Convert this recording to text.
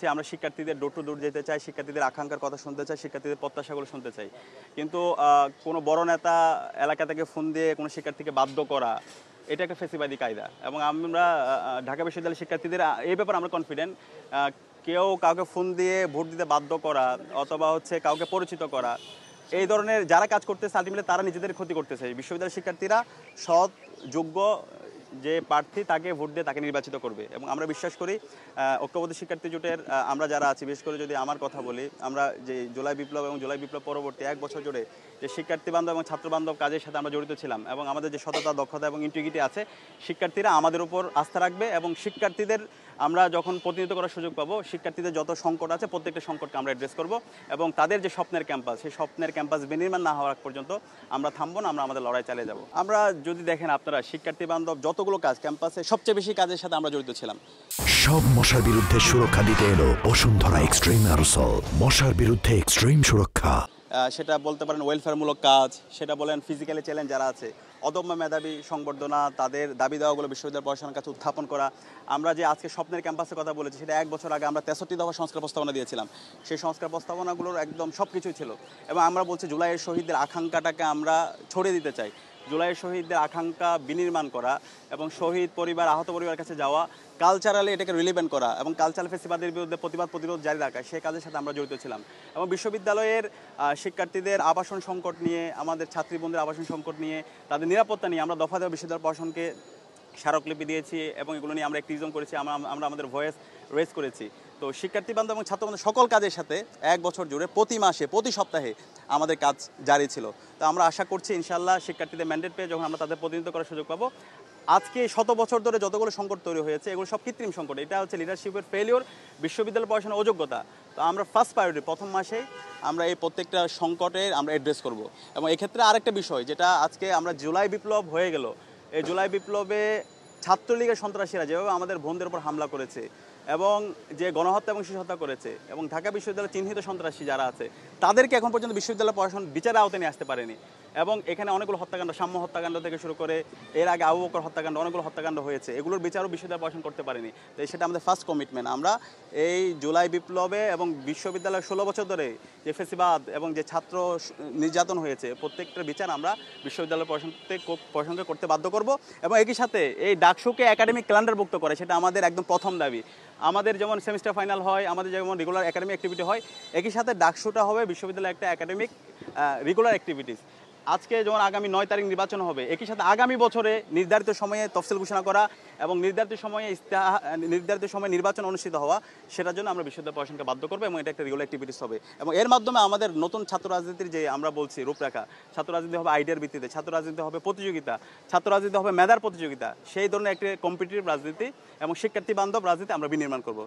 আমরা শিক্ষার্থীদের door to ডোর যেতে চাই, শিক্ষার্থীদের আকাঙ্ক্ষার কথা শুনতে চাই, শিক্ষার্থীদের প্রত্যাশাগুলো শুনতে চাই। কিন্তু কোনো বড় নেতা এলাকা থেকে ফোন দিয়ে কোনো শিক্ষার্থীকে বাধ্য করা, এটা একটা ফেসিবাদী কায়দা। এবং আমরা ঢাকা বিশ্ববিদ্যালয়ের শিক্ষার্থীদের এই ব্যাপারে আমরা কনফিডেন্ট। কেউ কাউকে ফোন দিয়ে ভোট দিতে বাধ্য করা অথবা কাউকে পরিচিত করা, এই ধরনের যারা কাজ করতেছে আলটিমেটলি তারা নিজেদের ক্ষতি করতেছে। বিশ্ববিদ্যালয়ের শিক্ষার্থীরা সৎ, যোগ্য যে প্রার্থী তাকে ভোট দিয়ে তাকে নির্বাচিত করবে। এবং আমরা বিশ্বাস করি ঐক্যবদ্ধ শিক্ষার্থী জোটের আমরা যারা আছি, বিশেষ করে যদি আমার কথা বলি, আমরা যে জুলাই বিপ্লব এবং জুলাই বিপ্লব পরবর্তী 1 বছর জুড়ে যে শিক্ষার্থী বান্ধব এবং ছাত্র বান্ধব কাজের সাথে আমরা জড়িত ছিলাম এবং আমাদের যে সততা, দক্ষতা এবং ইন্টিগ্রিটি আছে, শিক্ষার্থীরা আমাদের উপর আস্থা রাখবে। এবং শিক্ষার্থীদের আমরা যখন প্রতিনিধিত্ব করার সুযোগ পাবো, শিক্ষার্থীদের যত সংকট আছে প্রত্যেকটা সংকটকে আমরা অ্যাড্রেস করব এবং তাদের যে স্বপ্নের ক্যাম্পাস, সেই স্বপ্নের ক্যাম্পাস বিনির্মাণ না হওয়ার পর্যন্ত আমরা থামবো না, আমরা আমাদের লড়াই চালিয়ে যাব। আমরা যদি দেখেন আপনারা শিক্ষার্থী বান্ধব যতগুলো কাজ ক্যাম্পাসে সবচেয়ে বেশি কাজের সাথে আমরা জড়িত ছিলাম। সব মশার বিরুদ্ধে সুরক্ষা দিতে এলো বসুন্ধরা এক্সট্রিম অ্যারোসল, মশার বিরুদ্ধে এক্সট্রিম সুরক্ষা। সেটা বলতে পারেন ওয়েলফেয়ারমূলক কাজ, সেটা বলেন ফিজিক্যালি চ্যালেঞ্জ যারা আছে, অদম্য মেধাবী সংবর্ধনা, তাদের দাবি দেওয়াগুলো বিশ্ববিদ্যালয় প্রশাসনের কাছে উত্থাপন করা। আমরা যে আজকে স্বপ্নের ক্যাম্পাসের কথা বলেছি, সেটা 1 বছর আগে আমরা 63 দফা সংস্কার প্রস্তাবনা দিয়েছিলাম। সেই সংস্কার প্রস্তাবনাগুলোর একদম সব কিছুই ছিল। এবং আমরা বলছি জুলাইয়ের শহীদদের আকাঙ্ক্ষাটাকে আমরা ছড়িয়ে দিতে চাই। জুলাইয়ের শহীদদের আকাঙ্ক্ষা বিনির্মাণ করা এবং শহীদ পরিবার, আহত পরিবারের কাছে যাওয়া, কালচারালি এটাকে রিলিভেন্ট করা এবং কালচারাল ফেসিবাদের বিরুদ্ধে প্রতিরোধ জারি রাখা, সেই কাজের সাথে আমরা জড়িত ছিলাম। এবং বিশ্ববিদ্যালয়ের শিক্ষার্থীদের আবাসন সংকট নিয়ে, আমাদের ছাত্রীবন্ধুদের আবাসন সংকট নিয়ে, তাদের নিরাপত্তা নিয়ে আমরা দফা দেওয়া বিশ্ববিদ্যালয় প্রশাসনকে স্মারকলিপি দিয়েছি এবং এগুলো নিয়ে আমরা অ্যাক্টিভিজম করেছি, আমরা আমাদের ভয়েস রেজ করেছি। তো শিক্ষার্থী বান্ধব এবং ছাত্র বান্ধব সকল কাজের সাথে 1 বছর জুড়ে প্রতি মাসে, প্রতি সপ্তাহে আমাদের কাজ জারি ছিল। তো আমরা আশা করছি ইনশাআল্লাহ শিক্ষার্থীদের ম্যান্ডেট পেয়ে যখন আমরা তাদের প্রতিনিধিত্ব করার সুযোগ পাবো, আজকে 100 বছর ধরে যতগুলো সংকট তৈরি হয়েছে এগুলো সব কৃত্রিম সংকট। এটা হচ্ছে লিডারশিপের ফেলিওর, বিশ্ববিদ্যালয় পড়াশোনার অযোগ্যতা। তো আমরা ফার্স্ট প্রায়োরিটি প্রথম মাসেই আমরা এই প্রত্যেকটা সংকটের আমরা অ্যাড্রেস করব। এবং এক্ষেত্রে আরেকটা বিষয়, যেটা আজকে আমরা জুলাই বিপ্লব হয়ে গেল, এই জুলাই বিপ্লবে ছাত্রলীগের সন্ত্রাসীরা যেভাবে আমাদের বোনদের উপর হামলা করেছে এবং যে গণহত্যা এবং শিশু হত্যা করেছে এবং ঢাকা বিশ্ববিদ্যালয়ের চিহ্নিত সন্ত্রাসী যারা আছে তাদেরকে এখন পর্যন্ত বিশ্ববিদ্যালয় প্রশাসন বিচারের আওতায় নিয়ে আসতে পারেনি। এবং এখানে অনেকগুলো হত্যাকাণ্ড, সাম্য হত্যাকাণ্ড থেকে শুরু করে এর আগে আবু বকর হত্যাকাণ্ড, অনেকগুলো হত্যাকাণ্ড হয়েছে, এগুলোর বিচারও বিশ্ববিদ্যালয় প্রশাসন করতে পারেনি। তো সেটা আমাদের ফার্স্ট কমিটমেন্ট। আমরা এই জুলাই বিপ্লবে এবং বিশ্ববিদ্যালয় 16 বছর ধরে যে ফেসিবাদ এবং যে ছাত্র নির্যাতন হয়েছে, প্রত্যেকটার বিচার আমরা বিশ্ববিদ্যালয় প্রশাসনকে করতে বাধ্য করব। এবং একই সাথে এই ডাকসুকে একাডেমিক ক্যালেন্ডারভুক্ত করে, সেটা আমাদের একদম প্রথম দাবি। আমাদের যেমন সেমিস্টার ফাইনাল হয়, আমাদের যেমন রেগুলার একাডেমিক অ্যাক্টিভিটি হয়, একই সাথে ডাকসুটা হবে বিশ্ববিদ্যালয়ের একটা একাডেমিক রেগুলার অ্যাক্টিভিটিস। আজকে যেমন আগামী 9 তারিখ নির্বাচন হবে, একই সাথে আগামী বছরে নির্ধারিত সময়ে তফসিল ঘোষণা করা এবং নির্ধারিত সময়ে নির্বাচন অনুষ্ঠিত হওয়া, সেটার জন্য আমরা বিশ্ববিদ্যালয় প্রশাসনকে বাধ্য করবো এবং এটা একটা রেগুলার অ্যাক্টিভিটিস হবে। এবং এর মাধ্যমে আমাদের নতুন ছাত্র রাজনীতির যে আমরা বলছি রূপরেখা, ছাত্র রাজনীতি হবে আইডিয়ার ভিত্তিতে, ছাত্র রাজনীতি হবে প্রতিযোগিতা, ছাত্র রাজনীতি হবে মেধার প্রতিযোগিতা, সেই ধরনের একটি কম্পিটিটিভ রাজনীতি এবং শিক্ষার্থী বান্ধব রাজনীতি আমরা বিনির্মাণ করব।